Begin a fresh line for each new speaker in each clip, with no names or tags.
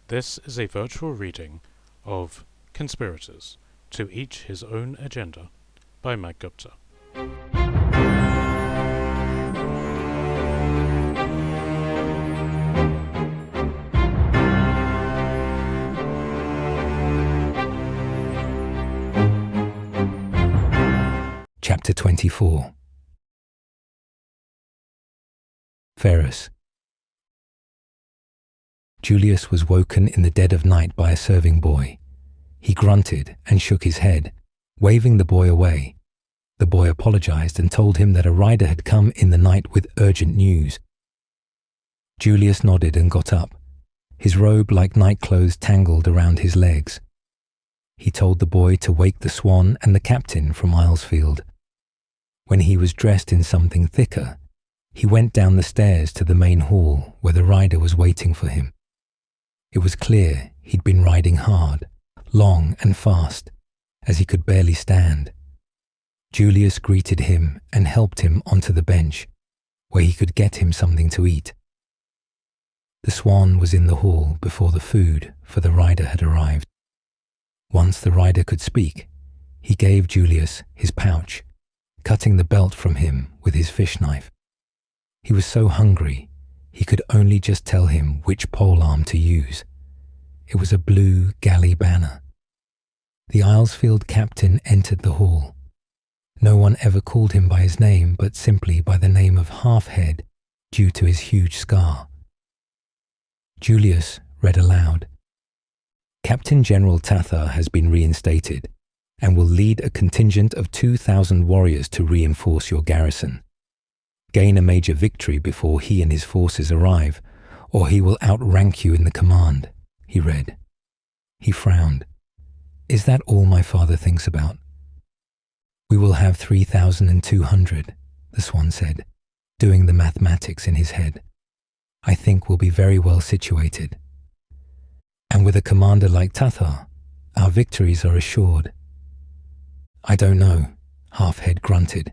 This is a virtual reading of Conspirators, To Each His Own Agenda by Mag Gupta.
Chapter 24. Pharas. Julius was woken in the dead of night by a serving boy. He grunted and shook his head, waving the boy away. The boy apologized and told him that a rider had come in the night with urgent news. Julius nodded and got up. His robe like night clothes tangled around his legs. He told the boy to wake the Swan and the captain from Islesfield. When he was dressed in something thicker, he went down the stairs to the main hall where the rider was waiting for him. It was clear he'd been riding hard, long and fast, as he could barely stand. Julius greeted him and helped him onto the bench, where he could get him something to eat. The Swan was in the hall before the food for the rider had arrived. Once the rider could speak, he gave Julius his pouch, cutting the belt from him with his fish knife. He was so hungry, he could only just tell him which polearm to use. It was a blue galley banner. The Islesfield captain entered the hall. No one ever called him by his name, but simply by the name of Half-Head, due to his huge scar. Julius read aloud. Captain General Tathar has been reinstated and will lead a contingent of 2,000 warriors to reinforce your garrison. Gain a major victory before he and his forces arrive, or he will outrank you in the command, he read. He frowned. Is that all my father thinks about? We will have 3,200, the Swan said, doing the mathematics in his head. I think we'll be very well situated. And with a commander like Tathar, our victories are assured. I don't know, Half-Head grunted,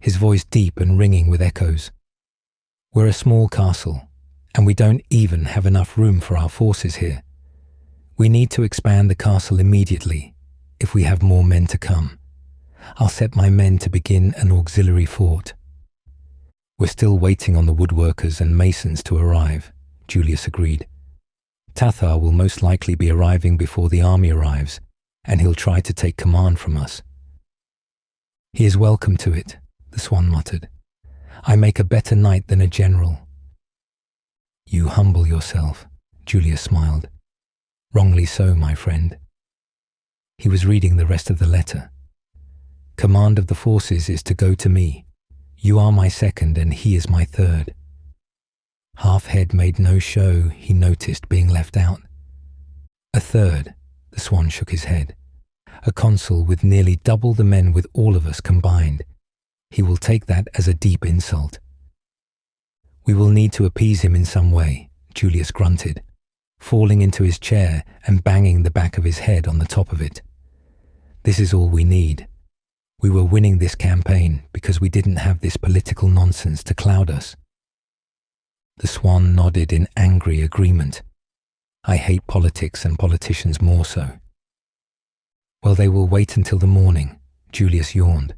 his voice deep and ringing with echoes. We're a small castle, and we don't even have enough room for our forces here. We need to expand the castle immediately, if we have more men to come. I'll set my men to begin an auxiliary fort. We're still waiting on the woodworkers and masons to arrive, Julius agreed. Tathar will most likely be arriving before the army arrives, and he'll try to take command from us. He is welcome to it, the Swan muttered. I make a better knight than a general. You humble yourself, Julius smiled. Wrongly so, my friend. He was reading the rest of the letter. Command of the forces is to go to me. You are my second and he is my third. Half-Head made no show he noticed being left out. A third, the Swan shook his head. A consul with nearly double the men with all of us combined. He will take that as a deep insult. We will need to appease him in some way, Julius grunted, falling into his chair and banging the back of his head on the top of it. This is all we need. We were winning this campaign because we didn't have this political nonsense to cloud us. The Swan nodded in angry agreement. I hate politics and politicians more so. Well, they will wait until the morning, Julius yawned.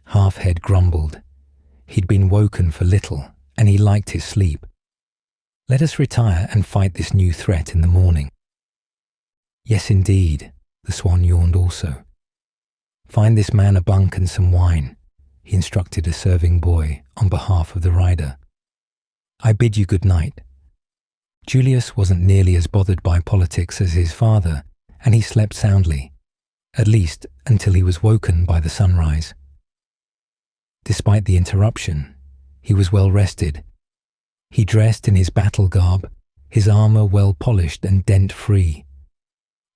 Half-Head grumbled. He'd been woken for little, and he liked his sleep. Let us retire and fight this new threat in the morning. Yes, indeed, the Swan yawned also. Find this man a bunk and some wine, he instructed a serving boy on behalf of the rider. I bid you good night. Julius wasn't nearly as bothered by politics as his father, and he slept soundly, at least until he was woken by the sunrise. Despite the interruption, he was well rested. He dressed in his battle garb, his armor well polished and dent-free.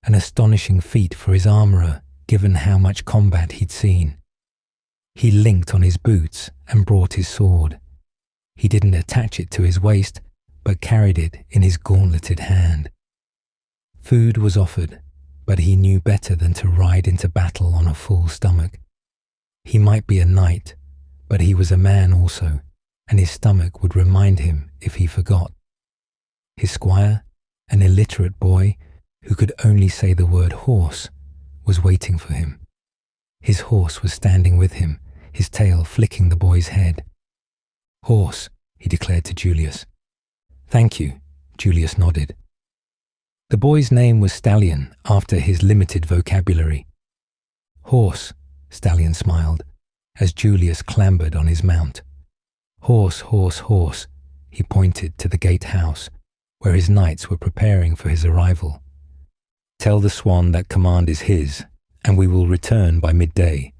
An astonishing feat for his armorer, given how much combat he'd seen. He linked on his boots and brought his sword. He didn't attach it to his waist, but carried it in his gauntleted hand. Food was offered, but he knew better than to ride into battle on a full stomach. He might be a knight, but he was a man also, and his stomach would remind him if he forgot. His squire an illiterate boy who could only say the word horse, was waiting for him. His horse was standing with him, his tail flicking the boy's head. "Horse," he declared to Julius. "Thank you," Julius nodded. The boy's name was Stallion, after his limited vocabulary. "Horse," Stallion smiled, as Julius clambered on his mount. "Horse, horse, horse," he pointed to the gatehouse, where his knights were preparing for his arrival. "Tell the swan that command is his, and we will return by midday,"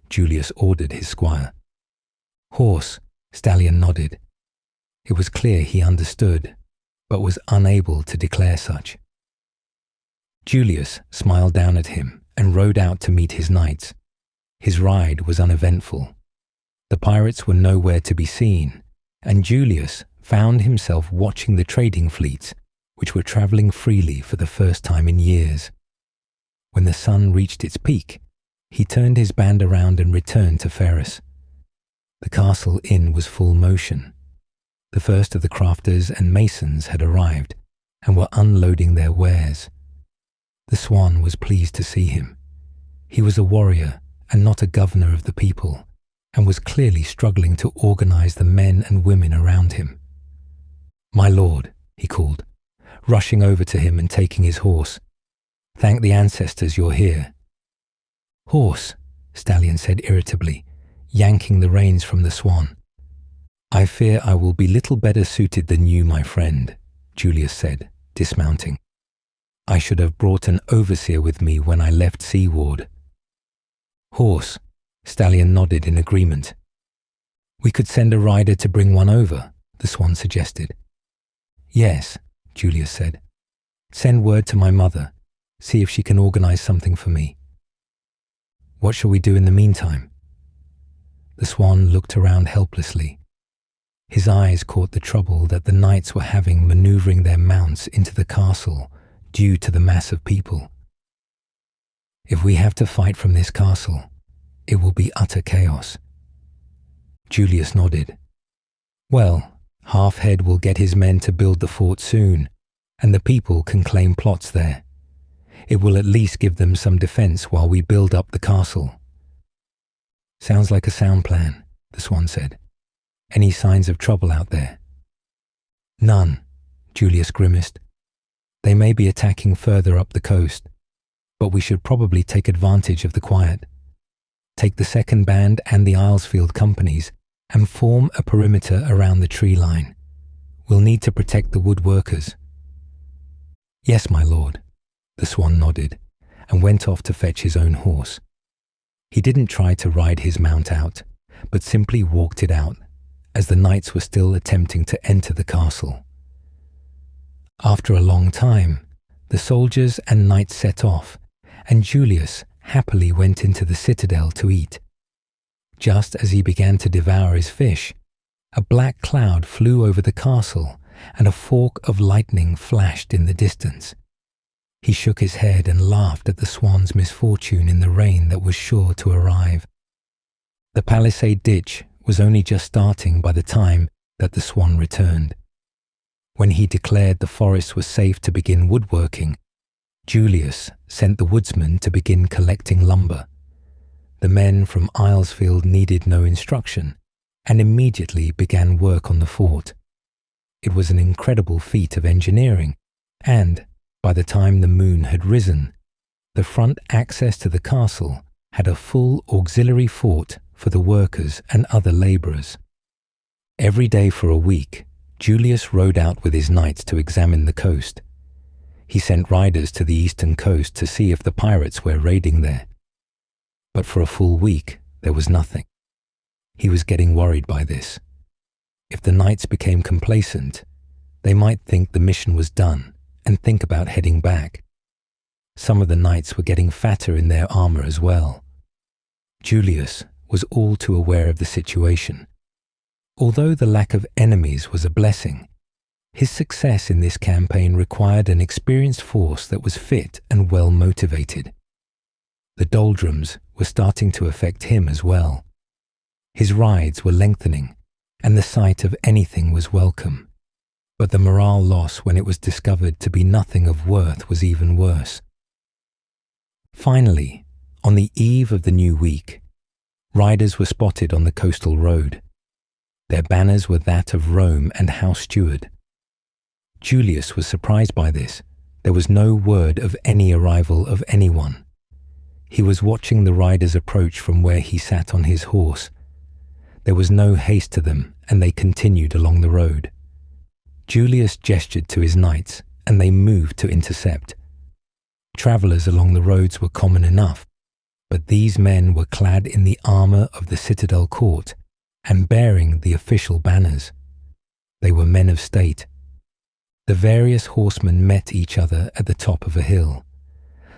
Julius ordered his squire. "Horse," Stallion nodded. It was clear he understood, but was unable to declare such. Julius smiled down at him and rode out to meet his knights. His ride was uneventful. The pirates were nowhere to be seen, and Julius found himself watching the trading fleets, which were traveling freely for the first time in years. When the sun reached its peak, he turned his band around and returned to Pharas. The castle inn was full motion. The first of the crafters and masons had arrived and were unloading their wares. The swan was pleased to see him. He was a warrior and not a governor of the people, and was clearly struggling to organize the men and women around him. "My lord," he called, rushing over to him and taking his horse. "Thank the ancestors you're here." "Horse," Stallion said irritably, yanking the reins from the swan. "I fear I will be little better suited than you, my friend," Julius said, dismounting. "I should have brought an overseer with me when I left Seaward." "Horse," Stallion nodded in agreement. "We could send a rider to bring one over," the swan suggested. "Yes," Julius said. "Send word to my mother. See if she can organize something for me." "What shall we do in the meantime?" The swan looked around helplessly. His eyes caught the trouble that the knights were having maneuvering their mounts into the castle due to the mass of people. "If we have to fight from this castle, it will be utter chaos." Julius nodded. "Well, Halfhead will get his men to build the fort soon, and the people can claim plots there. It will at least give them some defense while we build up the castle." "Sounds like a sound plan," the swan said. "Any signs of trouble out there?" "None," Julius grimaced. "They may be attacking further up the coast, but we should probably take advantage of the quiet. Take the second band and the Islesfield companies and form a perimeter around the tree line. We'll need to protect the woodworkers." "Yes, my lord," the swan nodded and went off to fetch his own horse. He didn't try to ride his mount out, but simply walked it out, as the knights were still attempting to enter the castle. After a long time, the soldiers and knights set off, and Julius happily went into the citadel to eat. Just as he began to devour his fish, a black cloud flew over the castle and a fork of lightning flashed in the distance. He shook his head and laughed at the swan's misfortune in the rain that was sure to arrive. The palisade ditch was only just starting by the time that the swan returned. When he declared the forest was safe to begin woodworking, Julius sent the woodsmen to begin collecting lumber. The men from Islesfield needed no instruction and immediately began work on the fort. It was an incredible feat of engineering, and by the time the moon had risen, the front access to the castle had a full auxiliary fort for the workers and other labourers. Every day for a week, Julius rode out with his knights to examine the coast. He sent riders to the eastern coast to see if the pirates were raiding there. But for a full week, there was nothing. He was getting worried by this. If the knights became complacent, they might think the mission was done and think about heading back. Some of the knights were getting fatter in their armour as well. Julius was all too aware of the situation. Although the lack of enemies was a blessing, his success in this campaign required an experienced force that was fit and well motivated. The doldrums were starting to affect him as well. His rides were lengthening, and the sight of anything was welcome. But the morale loss when it was discovered to be nothing of worth was even worse. Finally, on the eve of the new week, riders were spotted on the coastal road. Their banners were that of Rome and House Steward. Julius was surprised by this. There was no word of any arrival of anyone. He was watching the riders approach from where he sat on his horse. There was no haste to them, and they continued along the road. Julius gestured to his knights, and they moved to intercept. Travellers along the roads were common enough, but these men were clad in the armour of the citadel court and bearing the official banners. They were men of state. The various horsemen met each other at the top of a hill.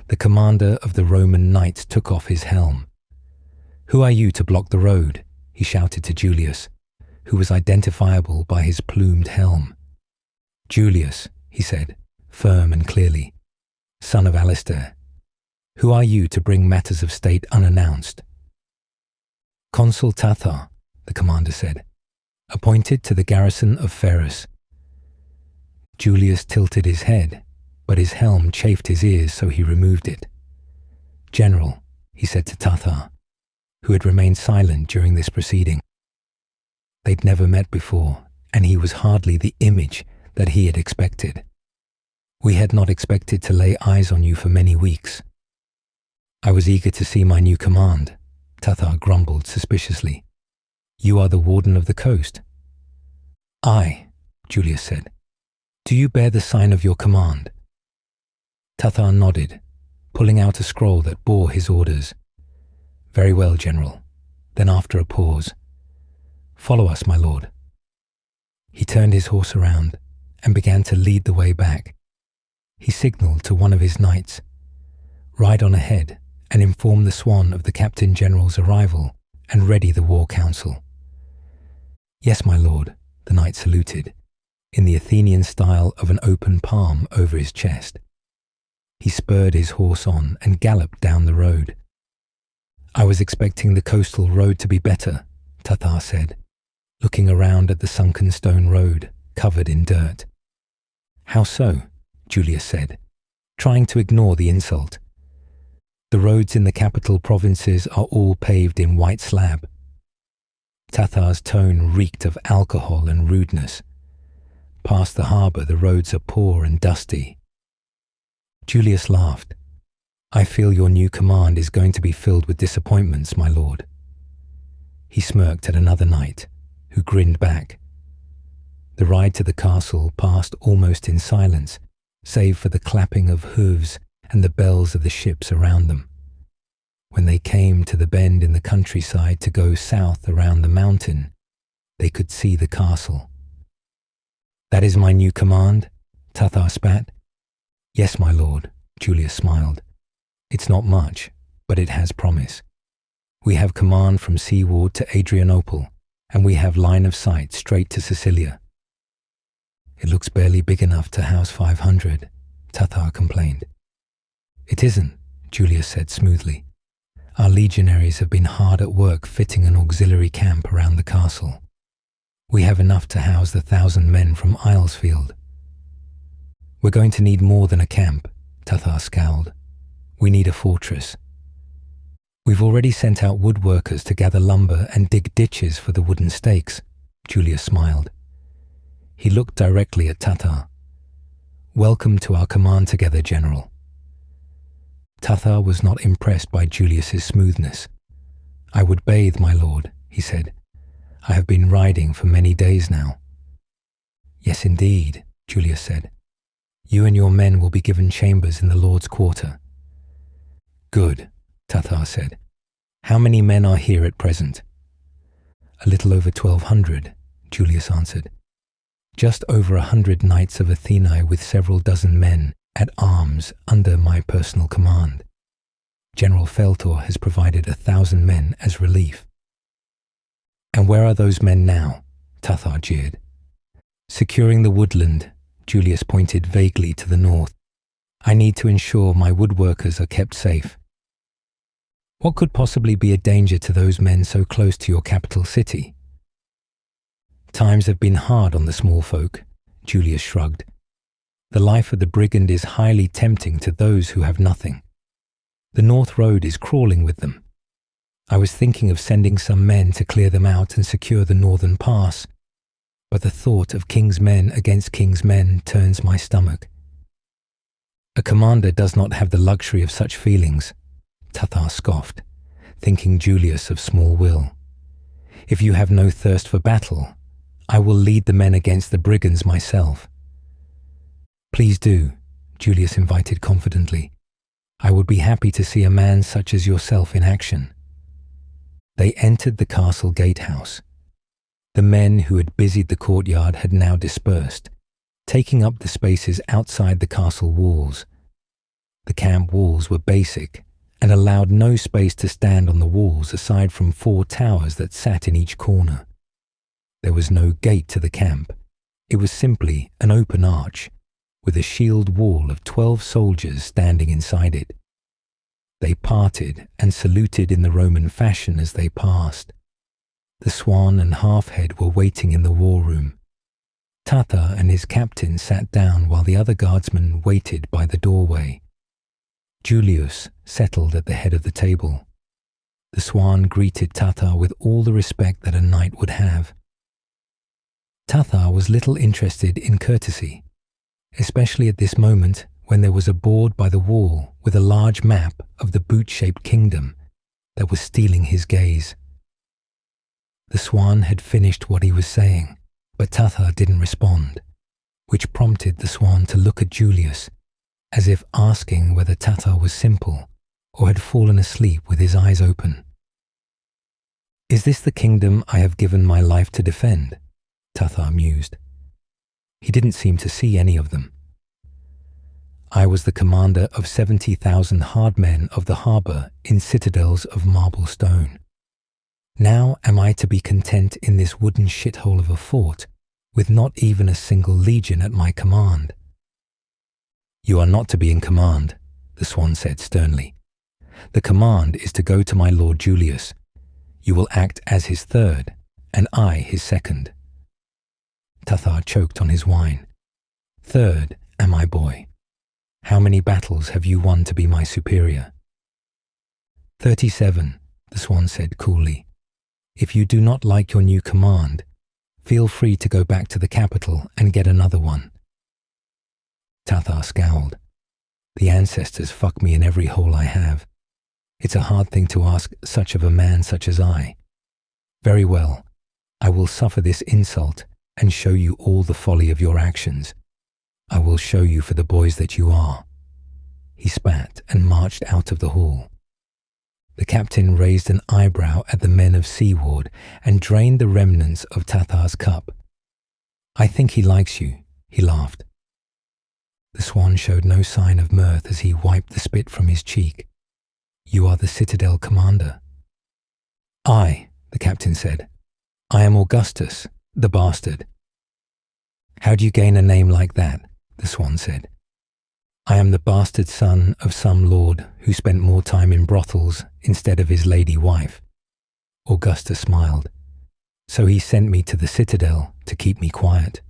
The commander of the Roman knights took off his helm. "Who are you to block the road?" he shouted to Julius, who was identifiable by his plumed helm. "Julius," he said, firm and clearly, "son of Alistair. Who are you to bring matters of state unannounced?" "Consul Tathar," the commander said, "appointed to the garrison of Pharas." Julius tilted his head, but his helm chafed his ears, so he removed it. "General," he said to Tathar, who had remained silent during this proceeding. They'd never met before, and he was hardly the image that he had expected. "We had not expected to lay eyes on you for many weeks." "I was eager to see my new command," Tathar grumbled suspiciously. "You are the warden of the coast." "Aye," Julius said. "Do you bear the sign of your command?" Tathar nodded, pulling out a scroll that bore his orders. "Very well, General." Then after a pause, "Follow us, my lord." He turned his horse around and began to lead the way back. He signalled to one of his knights, "Ride on ahead and inform the Swan of the Captain General's arrival and ready the war council." "Yes, my lord," the knight saluted, in the Athenian style of an open palm over his chest. He spurred his horse on and galloped down the road. "I was expecting the coastal road to be better," Tathar said, looking around at the sunken stone road, covered in dirt. "How so?" Julius said, trying to ignore the insult. "The roads in the capital provinces are all paved in white slab." Tathar's tone reeked of alcohol and rudeness. "Past the harbour, the roads are poor and dusty." Julius laughed. "I feel your new command is going to be filled with disappointments, my lord." He smirked at another knight, who grinned back. The ride to the castle passed almost in silence, save for the clapping of hooves and the bells of the ships around them. When they came to the bend in the countryside to go south around the mountain, they could see the castle. "That is my new command?" Tathar spat. "Yes, my lord," Julius smiled. "It's not much, but it has promise. We have command from seaward to Adrianople, and we have line of sight straight to Sicilia." "It looks barely big enough to house 500, Tathar complained. "It isn't," Julius said smoothly. "Our legionaries have been hard at work fitting an auxiliary camp around the castle. We have enough to house the 1,000 men from Islesfield." "We're going to need more than a camp," Tathar scowled. "We need a fortress." "We've already sent out woodworkers to gather lumber and dig ditches for the wooden stakes," Julius smiled. He looked directly at Tathar. "Welcome to our command together, General." Tathar was not impressed by Julius's smoothness. "I would bathe, my lord," he said. "I have been riding for many days now." "Yes, indeed," Julius said. "You and your men will be given chambers in the Lord's quarter." "Good," Tathar said. "How many men are here at present?" "A little over 1,200, Julius answered. "Just over 100 knights of Athena with several dozen men at arms under my personal command. General Feltor has provided 1,000 men as relief." "And where are those men now?" Tathar jeered. "Securing the woodland," Julius pointed vaguely to the north. "I need to ensure my woodworkers are kept safe." "What could possibly be a danger to those men so close to your capital city?" "Times have been hard on the small folk," Julius shrugged. The life of the brigand is highly tempting to those who have nothing. The North Road is crawling with them. I was thinking of sending some men to clear them out and secure the northern pass, but the thought of king's men against king's men turns my stomach. A commander does not have the luxury of such feelings, Tathar scoffed, thinking Julius of small will. If you have no thirst for battle, I will lead the men against the brigands myself. Please do, Julius invited confidently. I would be happy to see a man such as yourself in action. They entered the castle gatehouse. The men who had busied the courtyard had now dispersed, taking up the spaces outside the castle walls. The camp walls were basic and allowed no space to stand on the walls aside from 4 towers that sat in each corner. There was no gate to the camp. It was simply an open arch, with a shield wall of 12 soldiers standing inside it. They parted and saluted in the Roman fashion as they passed. The Swan and Halfhead were waiting in the war room. Tathar and his captain sat down while the other guardsmen waited by the doorway. Julius settled at the head of the table. The Swan greeted Tathar with all the respect that a knight would have. Tathar was little interested in courtesy, especially at this moment when there was a board by the wall with a large map of the boot-shaped kingdom that was stealing his gaze. The Swan had finished what he was saying, but Tathar didn't respond, which prompted the Swan to look at Julius, as if asking whether Tathar was simple or had fallen asleep with his eyes open. Is this the kingdom I have given my life to defend? Tathar mused. He didn't seem to see any of them. I was the commander of 70,000 hard men of the harbour in citadels of marble stone. Now am I to be content in this wooden shithole of a fort, with not even a single legion at my command? You are not to be in command, the Swan said sternly. The command is to go to my lord Julius. You will act as his third, and I his second. Tathar choked on his wine. Third, am I, boy? How many battles have you won to be my superior? 37, the Swan said coolly. If you do not like your new command, feel free to go back to the capital and get another one. Tathar scowled. The ancestors fuck me in every hole I have. It's a hard thing to ask such of a man such as I. Very well, I will suffer this insult and show you all the folly of your actions. I will show you for the boys that you are. He spat and marched out of the hall. The captain raised an eyebrow at the men of Seaward and drained the remnants of Tathar's cup. I think he likes you, he laughed. The Swan showed no sign of mirth as he wiped the spit from his cheek. You are the citadel commander. I, the captain said. I am Augustus, the bastard. How do you gain a name like that? The Swan said. I am the bastard son of some lord who spent more time in brothels instead of his lady wife. Augustus smiled. So he sent me to the citadel to keep me quiet.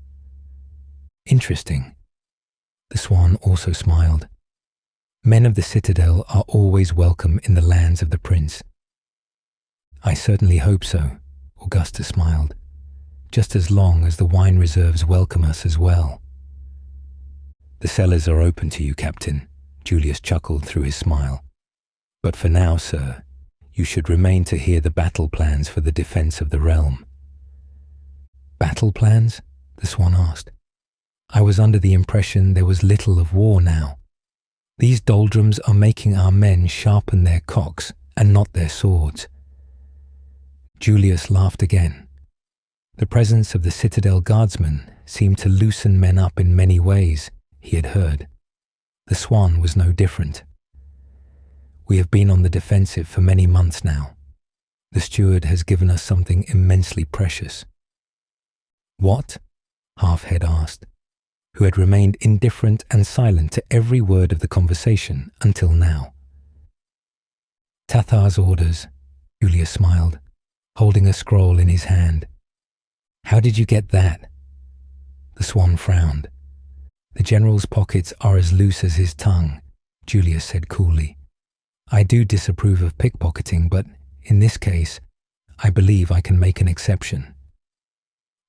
Interesting. The Swan also smiled. Men of the citadel are always welcome in the lands of the prince. I certainly hope so, Augustus smiled, just as long as the wine reserves welcome us as well. The cellars are open to you, Captain, Julius chuckled through his smile. But for now, sir, you should remain to hear the battle plans for the defense of the realm. Battle plans? The Swan asked. I was under the impression there was little of war now. These doldrums are making our men sharpen their cocks and not their swords. Julius laughed again. The presence of the citadel guardsmen seemed to loosen men up in many ways, he had heard. The Swan was no different. We have been on the defensive for many months now. The steward has given us something immensely precious. What? Halfhead asked, who had remained indifferent and silent to every word of the conversation until now. Tathar's orders, Julius smiled, holding a scroll in his hand. How did you get that? The Swan frowned. The General's pockets are as loose as his tongue, Julius said coolly. I do disapprove of pickpocketing, but in this case, I believe I can make an exception.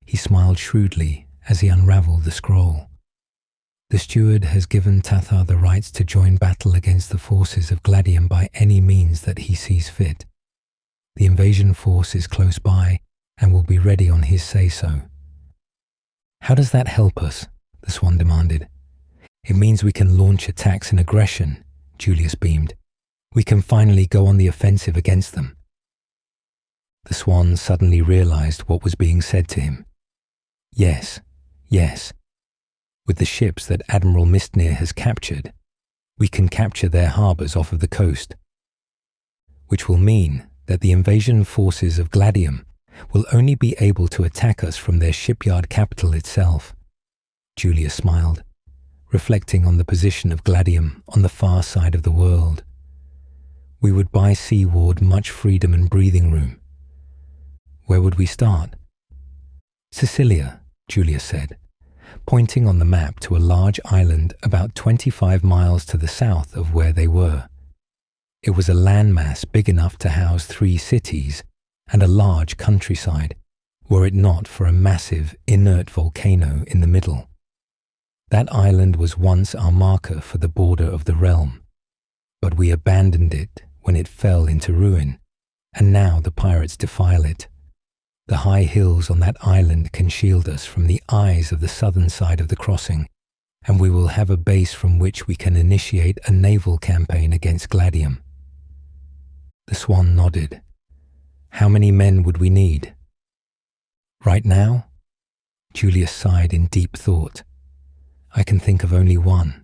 He smiled shrewdly as he unraveled the scroll. The steward has given Tathar the rights to join battle against the forces of Gladium by any means that he sees fit. The invasion force is close by and will be ready on his say-so. How does that help us? The Swan demanded. It means we can launch attacks in aggression, Julius beamed. We can finally go on the offensive against them. The Swan suddenly realized what was being said to him. Yes. With the ships that Admiral Mistnir has captured, we can capture their harbours off of the coast, which will mean that the invasion forces of Gladium will only be able to attack us from their shipyard capital itself. Julius smiled, reflecting on the position of Gladium on the far side of the world. We would buy seaward much freedom and breathing room. Where would we start? Sicilia, Julius said, pointing on the map to a large island about 25 miles to the south of where they were. It was a landmass big enough to house 3 cities and a large countryside, were it not for a massive, inert volcano in the middle. That island was once our marker for the border of the realm, but we abandoned it when it fell into ruin, and now the pirates defile it. The high hills on that island can shield us from the eyes of the southern side of the crossing, and we will have a base from which we can initiate a naval campaign against Gladium. The Swan nodded. How many men would we need? Right now? Julius sighed in deep thought. I can think of only one.